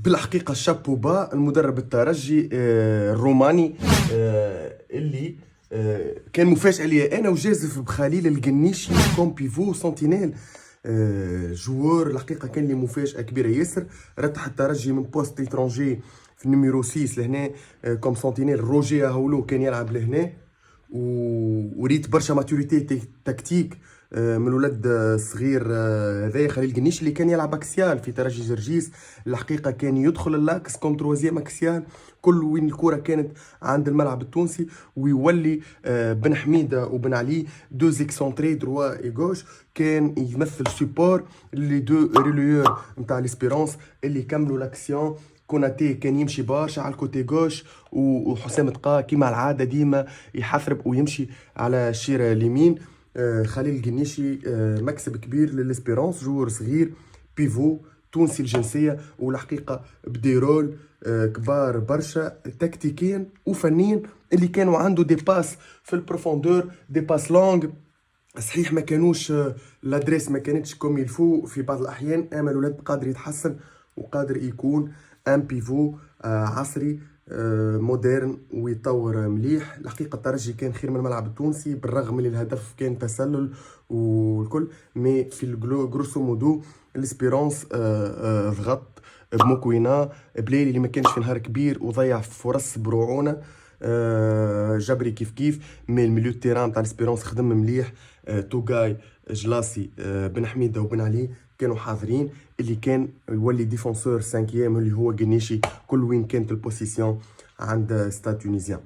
بالحقيقة شابوبا المدرب الترجي الروماني اللي كان مفاجأة ليا أنا وجازف بخليل القنيشي كوم بيفو سنتينيل. جوار الحقيقة كان لي مفاجأة كبيرة ياسر. رتح الترجي من بوست إترونجي في النيميرو 6 لهنا كوم سنتينيل. روجي هاولو كان يلعب لهنا وريت برشا ماتوريتي تكتيك من ولد صغير هذايا خليل القنيش اللي كان يلعب اكسيال في ترجي جرجيس. الحقيقه كان يدخل اللاكس كوم تروازيام اكسيال كل وين الكره كانت عند الملعب التونسي، ويولي بن حميده وبن علي دو زيكسونتري دروا اي غوش. كان يمثل سيبور لي دو ريليور نتاع ليسبيرونس اللي كملوا لاكسيون. كوناتي كان يمشي برشا على الكوتي غوش، وحسام تقا كيما العاده ديما يحثرب ويمشي على الشيره اليمين. خليل القنيشي مكسب كبير للاسبيرونس، جوور صغير بيفو تونسي الجنسيه، والحقيقه بديرول كبار برشا تكتيكيا وفنيا، اللي كانوا عنده دي باس في البروفوندور، دي باس لونغ. صحيح ما كانوش لادريس ما كانتش كوم يلفو في بعض الاحيان، اما الولاد قادر يتحسن وقادر يكون ان بيفو عصري مودرن ويطور مليح. الحقيقه الترجي كان خير من الملعب التونسي بالرغم من الهدف كان تسلل والكل، مي في الجروسو مودو الاسبيرونس ضغط بموكوينا بليلي اللي ما كانش في نهار كبير وضيع فرص برعونه. جبري كيف مي الميليو تيران تاع الاسبيرونس خدم مليح. توغاي جلاسي بن حميده وبن علي كانوا حاضرين، اللي كان يولي ديفونسور 5 اللي هو قنيشي كل وين كانت البوزيسيون عند ستاد تونيزيان.